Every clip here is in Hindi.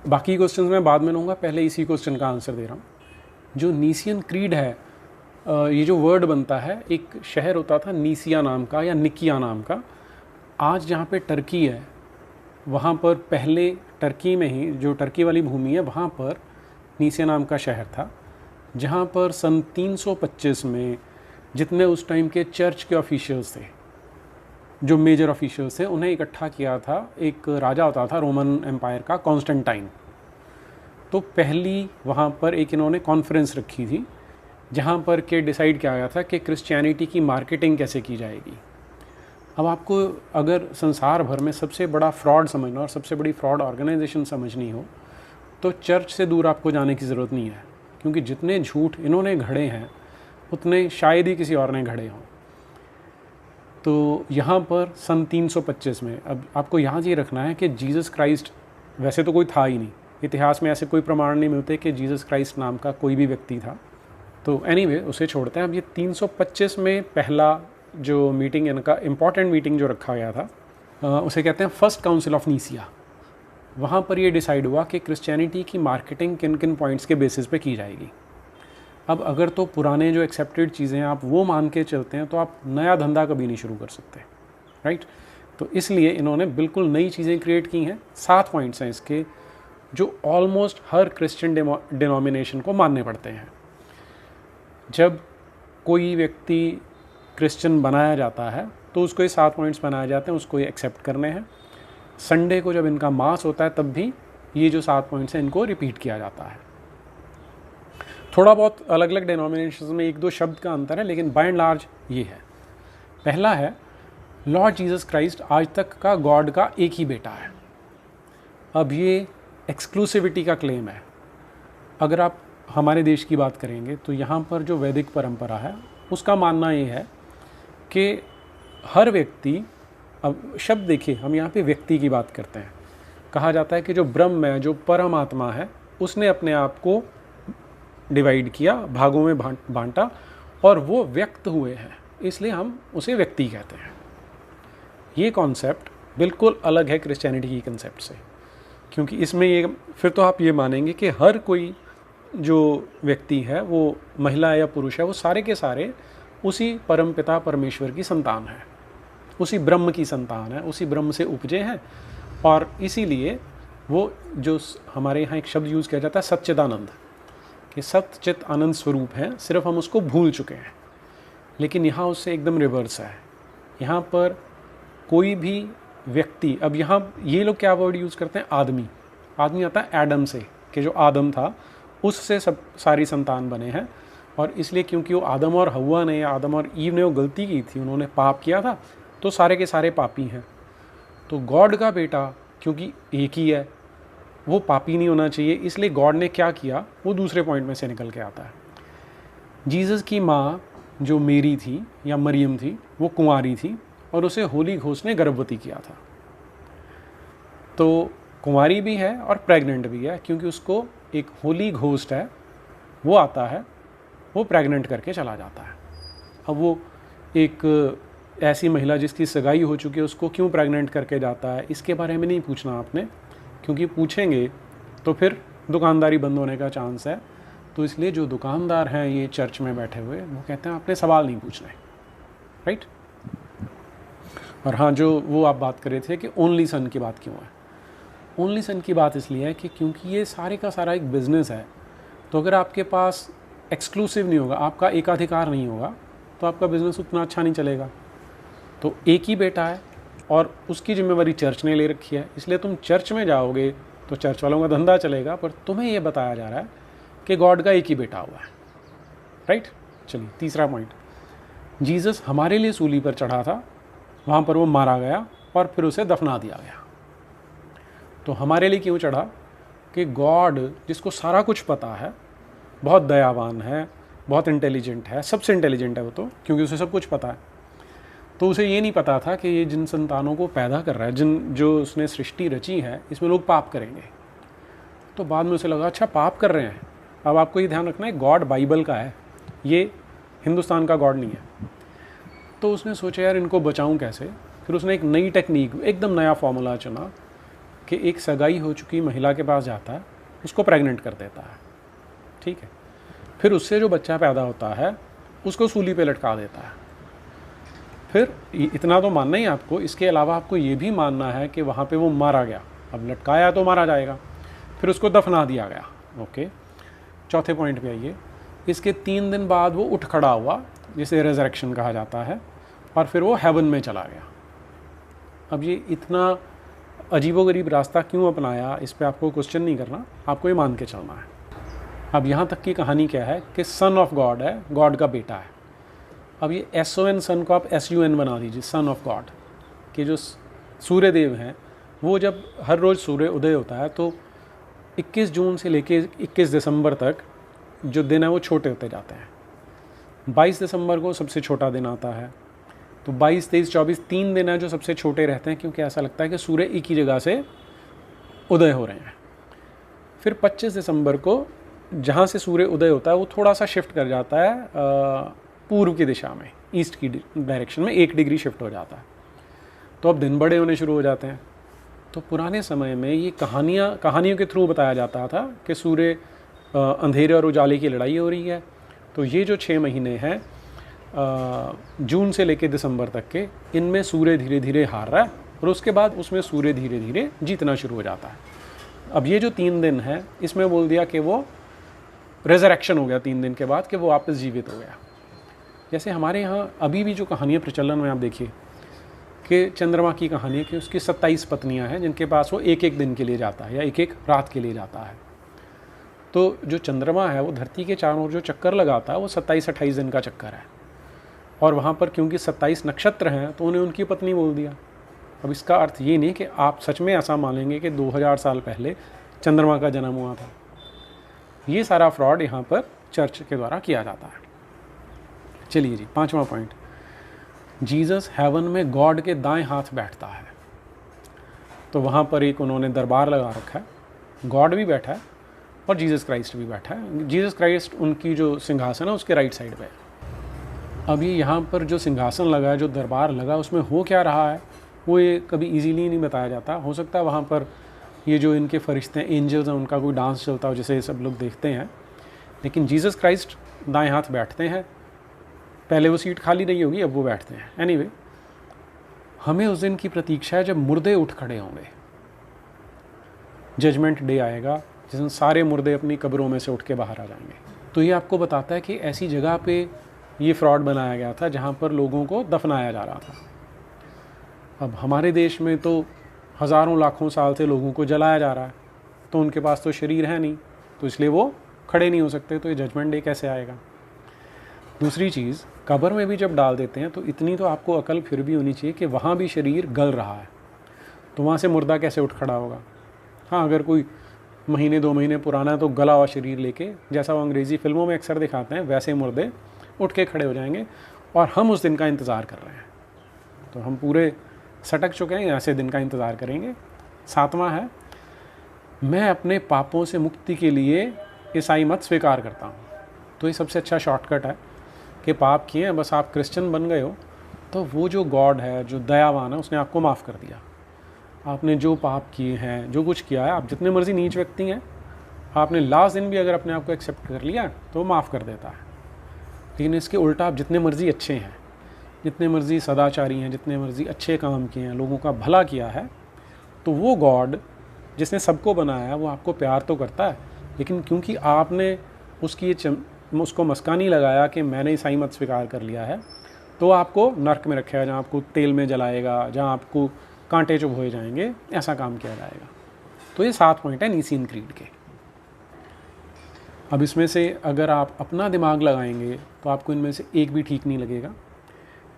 बाकी क्वेश्चन मैं बाद में लूँगा, पहले इसी क्वेश्चन का आंसर दे रहा हूँ। जो नीसियन क्रीड है, ये जो वर्ड बनता है, एक शहर होता था नीसिया नाम का या निकिया नाम का। आज जहाँ पे टर्की है, वहाँ पर पहले टर्की में ही, जो टर्की वाली भूमि है, वहाँ पर नीसिया नाम का शहर था, जहाँ पर सन 325 में जितने उस टाइम के चर्च के ऑफिशियल्स थे, जो मेजर ऑफिशियल्स थे, उन्हें इकट्ठा किया था। एक राजा होता था रोमन एम्पायर का, कॉन्स्टेंटाइन। तो पहली वहाँ पर एक इन्होंने कॉन्फ्रेंस रखी थी, जहाँ पर के डिसाइड किया गया था कि क्रिश्चियनिटी की मार्केटिंग कैसे की जाएगी। अब आपको अगर संसार भर में सबसे बड़ा फ्रॉड समझना और सबसे बड़ी फ्रॉड ऑर्गेनाइजेशन समझनी हो, तो चर्च से दूर आपको जाने की ज़रूरत नहीं है, क्योंकि जितने झूठ इन्होंने घड़े हैं उतने शायद ही किसी और ने घड़े हों। तो यहाँ पर सन 325 में, अब आपको याद ये रखना है कि जीसस क्राइस्ट वैसे तो कोई था ही नहीं, इतिहास में ऐसे कोई प्रमाण नहीं मिलते कि जीसस क्राइस्ट नाम का कोई भी व्यक्ति था। तो एनीवे उसे छोड़ते हैं। अब ये 325 में पहला जो मीटिंग, इनका इम्पॉर्टेंट मीटिंग जो रखा गया था, उसे कहते हैं फर्स्ट काउंसिल ऑफ नीसिया। वहाँ पर ये डिसाइड हुआ कि क्रिश्चियनिटी की मार्केटिंग किन किन पॉइंट्स के बेसिस पे की जाएगी। अब अगर तो पुराने जो एक्सेप्टेड चीज़ें हैं आप वो मान के चलते हैं, तो आप नया धंधा कभी नहीं शुरू कर सकते, राइट। तो इसलिए इन्होंने बिल्कुल नई चीज़ें क्रिएट की हैं। 7 पॉइंट्स हैं इसके, जो ऑलमोस्ट हर क्रिश्चियन डिनोमिनेशन को मानने पड़ते हैं। जब कोई व्यक्ति क्रिश्चियन बनाया जाता है तो उसको ये 7 पॉइंट्स बनाए जाते हैं, उसको ये एक्सेप्ट करने हैं। संडे को जब इनका मास होता है तब भी ये जो 7 पॉइंट्स हैं इनको रिपीट किया जाता है। थोड़ा बहुत अलग अलग डिनोमिनेशंस में 1-2 शब्द का अंतर है, लेकिन बाय एंड लार्ज ये है। पहला है, लॉर्ड जीसस क्राइस्ट आज तक का गॉड का एक ही बेटा है। अब ये एक्सक्लूसिविटी का क्लेम है। अगर आप हमारे देश की बात करेंगे तो यहाँ पर जो वैदिक परंपरा है उसका मानना ये है कि हर व्यक्ति, अब शब्द देखिए, हम यहाँ पे व्यक्ति की बात करते हैं। कहा जाता है कि जो ब्रह्म है, जो परमात्मा है, उसने अपने आप को डिवाइड किया, भागों में बांटा, और वो व्यक्त हुए हैं, इसलिए हम उसे व्यक्ति कहते हैं। ये कॉन्सेप्ट बिल्कुल अलग है क्रिश्चियनिटी की कॉन्सेप्ट से, क्योंकि इसमें ये फिर तो आप ये मानेंगे कि हर कोई जो व्यक्ति है, वो महिला या पुरुष है, वो सारे के सारे उसी परमपिता परमेश्वर की संतान है, उसी ब्रह्म की संतान है, उसी ब्रह्म से उपजे हैं। और इसीलिए वो जो हमारे यहाँ एक शब्द यूज़ किया जाता है सच्चिदानंद, कि सच्चित आनंद स्वरूप है, सिर्फ हम उसको भूल चुके हैं। लेकिन यहाँ उससे एकदम रिवर्स है। यहाँ पर कोई भी व्यक्ति, अब यहाँ ये लोग क्या वर्ड यूज़ करते हैं, आदमी। आदमी आता है एडम से, कि जो आदम था उससे सब सारी संतान बने हैं। और इसलिए क्योंकि वो आदम और हव्वा ने, आदम और ईव ने वो गलती की थी, उन्होंने पाप किया था, तो सारे के सारे पापी हैं। तो गॉड का बेटा क्योंकि एक ही है, वो पापी नहीं होना चाहिए, इसलिए गॉड ने क्या किया, वो दूसरे पॉइंट में से निकल के आता है। जीसस की माँ जो मेरी थी या मरियम थी, वो कुंवारी थी और उसे होली घोस्ट ने गर्भवती किया था। तो कुंवारी भी है और प्रेग्नेंट भी है, क्योंकि उसको एक होली घोस्ट है, वो आता है, वो प्रेग्नेंट करके चला जाता है। अब वो एक ऐसी महिला जिसकी सगाई हो चुकी है, उसको क्यों प्रेग्नेंट करके जाता है, इसके बारे में नहीं पूछना आपने, क्योंकि पूछेंगे तो फिर दुकानदारी बंद होने का चांस है। तो इसलिए जो दुकानदार हैं ये चर्च में बैठे हुए, वो कहते हैं आपने सवाल नहीं पूछना है, राइट। और हाँ, जो वो आप बात कर रहे थे कि ओनली सन की बात क्यों है, ओनली सन की बात इसलिए है कि क्योंकि ये सारे का सारा एक बिज़नेस है। तो अगर आपके पास एक्सक्लूसिव नहीं होगा, आपका एकाधिकार नहीं होगा, तो आपका बिज़नेस उतना अच्छा नहीं चलेगा। तो एक ही बेटा है और उसकी जिम्मेवारी चर्च ने ले रखी है, इसलिए तुम चर्च में जाओगे तो चर्च वालों का धंधा चलेगा, पर तुम्हें ये बताया जा रहा है कि गॉड का एक ही बेटा हुआ है, राइट। चलिए तीसरा पॉइंट, जीसस हमारे लिए सूली पर चढ़ा था, वहाँ पर वो मारा गया और फिर उसे दफना दिया गया। तो हमारे लिए क्यों चढ़ा, कि गॉड जिसको सारा कुछ पता है, बहुत दयावान है, बहुत इंटेलिजेंट है, सबसे इंटेलिजेंट है वो तो, क्योंकि उसे सब कुछ पता है। तो उसे ये नहीं पता था कि ये जिन संतानों को पैदा कर रहा है, जो उसने सृष्टि रची है, इसमें लोग पाप करेंगे। तो बाद में उसे लगा अच्छा पाप कर रहे हैं। अब आपको ये ध्यान रखना है, गॉड बाइबल का है, ये हिंदुस्तान का गॉड नहीं है। तो उसने सोचा यार इनको बचाऊं कैसे। फिर उसने एक नई टेक्निक, एकदम नया फॉर्मूला चुना कि एक सगाई हो चुकी महिला के पास जाता है, उसको प्रेग्नेंट कर देता है, ठीक है। फिर उससे जो बच्चा पैदा होता है उसको सूली पे लटका देता है। फिर इतना तो मानना ही आपको, इसके अलावा आपको ये भी मानना है कि वहाँ पे वो मारा गया। अब लटकाया तो मारा जाएगा, फिर उसको दफना दिया गया। ओके, चौथे पॉइंट पे आइए। इसके 3 दिन बाद वो उठ खड़ा हुआ, जिसे रेजरेक्शन कहा जाता है, और फिर वो हेवन में चला गया। अब ये इतना अजीबोगरीब रास्ता क्यों अपनाया, इस पर आपको क्वेश्चन नहीं करना, आपको ये मान के चलना है। अब यहाँ तक की कहानी क्या है कि सन ऑफ गॉड है, गॉड का बेटा है। अब ये SON सन को आप SUN बना दीजिए, सन ऑफ गॉड। कि जो सूर्य देव हैं वो जब हर रोज़ सूर्य उदय होता है तो 21 जून से लेके 21 दिसंबर तक जो दिन है वो छोटे होते जाते हैं। 22 दिसंबर को सबसे छोटा दिन आता है, तो 22, 23, 24 3 दिन है जो सबसे छोटे रहते हैं, क्योंकि ऐसा लगता है कि सूर्य एक ही जगह से उदय हो रहे हैं। फिर 25 दिसंबर को जहाँ से सूर्य उदय होता है वो थोड़ा सा शिफ्ट कर जाता है पूर्व की दिशा में, ईस्ट की डायरेक्शन में 1 डिग्री शिफ्ट हो जाता है। तो अब दिन बड़े होने शुरू हो जाते हैं। तो पुराने समय में ये कहानियों के थ्रू बताया जाता था कि सूर्य अंधेरे और उजाले की लड़ाई हो रही है। तो ये जो 6 महीने हैं जून से लेकर दिसंबर तक के, इनमें सूर्य धीरे धीरे हार रहा है और उसके बाद उसमें सूर्य धीरे धीरे जीतना शुरू हो जाता है। अब ये जो 3 दिन है इसमें बोल दिया कि वो रेजरेक्शन हो गया 3 दिन के बाद, कि वो वापस जीवित हो गया। जैसे हमारे यहाँ अभी भी जो कहानियाँ प्रचलन में आप देखिए कि चंद्रमा की कहानी है कि उसकी 27 पत्नियाँ हैं जिनके पास वो एक दिन के लिए जाता है या एक रात के लिए जाता है। तो जो चंद्रमा है वो धरती के चारों ओर जो चक्कर लगाता है वो 27-28 दिन का चक्कर है, और वहाँ पर क्योंकि 27 नक्षत्र हैं तो उन्हें उनकी पत्नी बोल दिया। अब इसका अर्थ ये नहीं कि आप सच में ऐसा मानेंगे कि 2000 साल पहले चंद्रमा का जन्म हुआ था। ये सारा फ्रॉड यहाँ पर चर्च के द्वारा किया जाता है। चलिए जी, 5वां पॉइंट, जीसस हेवन में गॉड के दाएं हाथ बैठता है। तो वहाँ पर एक उन्होंने दरबार लगा रखा है, गॉड भी बैठा है और जीसस क्राइस्ट भी बैठा है। जीसस क्राइस्ट उनकी जो सिंहासन है उसके राइट साइड पे है। अब ये यहाँ पर जो सिंहासन लगा है, जो दरबार लगा, उसमें हो क्या रहा है वो ये कभी इजीली नहीं बताया जाता। हो सकता है वहाँ पर ये जो इनके फरिश्ते हैं, एंजल्स हैं, उनका कोई डांस चलता हो जैसे सब लोग देखते हैं, लेकिन जीसस क्राइस्ट दाएं हाथ बैठते हैं। पहले वो सीट खाली नहीं होगी, अब वो बैठते हैं। एनीवे, हमें उस दिन की प्रतीक्षा है जब मुर्दे उठ खड़े होंगे। जजमेंट डे आएगा जिस दिन सारे मुर्दे अपनी कब्रों में से उठ के बाहर आ जाएंगे। तो ये आपको बताता है कि ऐसी जगह पे ये फ्रॉड बनाया गया था जहाँ पर लोगों को दफनाया जा रहा था। अब हमारे देश में तो हज़ारों लाखों साल से लोगों को जलाया जा रहा है, तो उनके पास तो शरीर है नहीं, तो इसलिए वो खड़े नहीं हो सकते। तो ये जजमेंट डे कैसे आएगा? दूसरी चीज़, कब्र में भी जब डाल देते हैं तो इतनी तो आपको अकल फिर भी होनी चाहिए कि वहाँ भी शरीर गल रहा है, तो वहाँ से मुर्दा कैसे उठ खड़ा होगा? हाँ, अगर कोई महीने 2 महीने पुराना है तो गला हुआ शरीर लेके, जैसा वो अंग्रेज़ी फिल्मों में अक्सर दिखाते हैं, वैसे मुर्दे उठ के खड़े हो जाएंगे। और हम उस दिन का इंतज़ार कर रहे हैं, तो हम पूरे सटक चुके हैं, ऐसे दिन का इंतज़ार करेंगे। 7वां है, मैं अपने पापों से मुक्ति के लिए ईसाई मत स्वीकार करता हूँ। तो ये सबसे अच्छा शॉर्टकट है कि पाप किए हैं, बस आप क्रिश्चियन बन गए हो तो वो जो गॉड है, जो दयावान है, उसने आपको माफ़ कर दिया। आपने जो पाप किए हैं, जो कुछ किया है, आप जितने मर्जी नीच व्यक्ति हैं, आपने लास्ट दिन भी अगर अपने आप को एक्सेप्ट कर लिया तो वो माफ़ कर देता है। लेकिन इसके उल्टा आप जितने मर्जी अच्छे हैं, जितने मर्जी सदाचारी हैं, जितने मर्जी अच्छे काम किए हैं, लोगों का भला किया है, तो वो गॉड जिसने सबको बनाया है वो आपको प्यार तो करता है, लेकिन क्योंकि आपने उसको मस्का नहीं लगाया कि मैंने ईसाई मत स्वीकार कर लिया है, तो आपको नर्क में रखेगा, जहाँ आपको तेल में जलाएगा, जहाँ आपको कांटे चुभोए जाएंगे, ऐसा काम किया जाएगा। तो ये 7 पॉइंट है नीसियन क्रीड के। अब इसमें से अगर आप अपना दिमाग लगाएंगे तो आपको इनमें से एक भी ठीक नहीं लगेगा,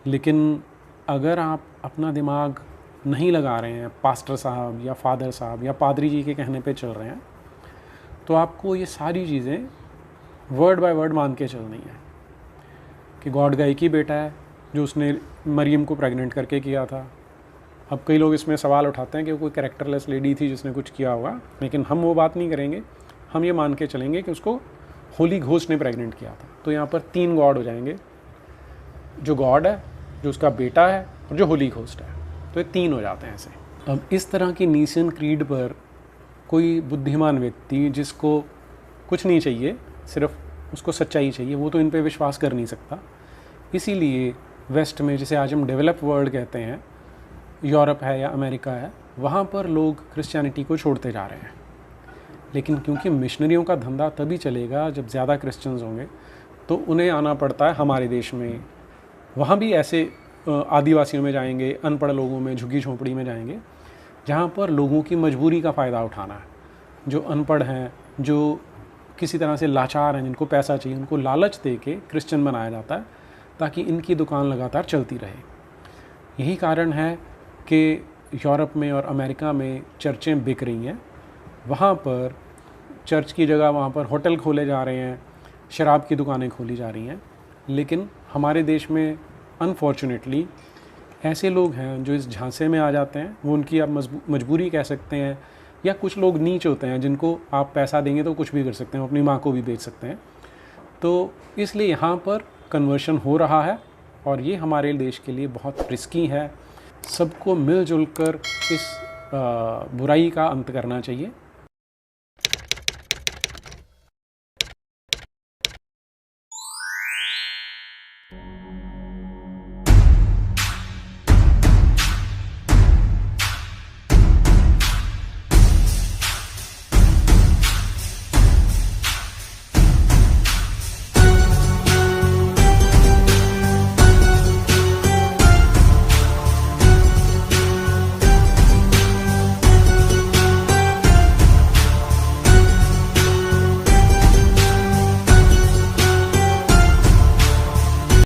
लेकिन अगर आप अपना दिमाग नहीं लगा रहे हैं, पास्टर साहब या फादर साहब या पादरी जी के कहने पे चल रहे हैं, तो आपको ये सारी चीज़ें वर्ड बाय वर्ड मान के चलनी है कि गॉड का एक ही बेटा है जो उसने मरियम को प्रेग्नेंट करके किया था। अब कई लोग इसमें सवाल उठाते हैं कि वो कोई कैरेक्टरलेस लेडी थी जिसने कुछ किया होगा, लेकिन हम वो बात नहीं करेंगे। हम ये मान के चलेंगे कि उसको होली घोस्ट ने प्रेग्नेंट किया था। तो यहाँ पर 3 गॉड हो जाएंगे, जो गॉड है, जो उसका बेटा है और जो होली घोस्ट है। तो ये 3 हो जाते हैं ऐसे। अब इस तरह की नीसियन क्रीड पर कोई बुद्धिमान व्यक्ति जिसको कुछ नहीं चाहिए, सिर्फ उसको सच्चाई चाहिए, वो तो इन पे विश्वास कर नहीं सकता। इसीलिए वेस्ट में, जिसे आज हम डेवलप वर्ल्ड कहते हैं, यूरोप है या अमेरिका है, वहाँ पर लोग क्रिश्चियनिटी को छोड़ते जा रहे हैं। लेकिन क्योंकि मिशनरियों का धंधा तभी चलेगा जब ज़्यादा क्रिश्चियंस होंगे, तो उन्हें आना पड़ता है हमारे देश में। वहाँ भी ऐसे आदिवासियों में जाएंगे, अनपढ़ लोगों में, झुग्गी झोंपड़ी में जाएंगे, जहाँ पर लोगों की मजबूरी का फ़ायदा उठाना है। जो अनपढ़ हैं, जो किसी तरह से लाचार हैं, जिनको पैसा चाहिए, उनको लालच दे के क्रिश्चियन बनाया जाता है ताकि इनकी दुकान लगातार चलती रहे। यही कारण है कि यूरोप में और अमेरिका में चर्चें बिक रही हैं। वहाँ पर चर्च की जगह वहाँ पर होटल खोले जा रहे हैं, शराब की दुकानें खोली जा रही हैं। लेकिन हमारे देश में अनफॉर्चुनेटली ऐसे लोग हैं जो इस झांसे में आ जाते हैं। वो उनकी आप मजबूरी कह सकते हैं, या कुछ लोग नीच होते हैं जिनको आप पैसा देंगे तो कुछ भी कर सकते हैं, अपनी माँ को भी बेच सकते हैं। तो इसलिए यहाँ पर कन्वर्शन हो रहा है और ये हमारे देश के लिए बहुत रिस्की है। सबको मिलजुल कर इस बुराई का अंत करना चाहिए।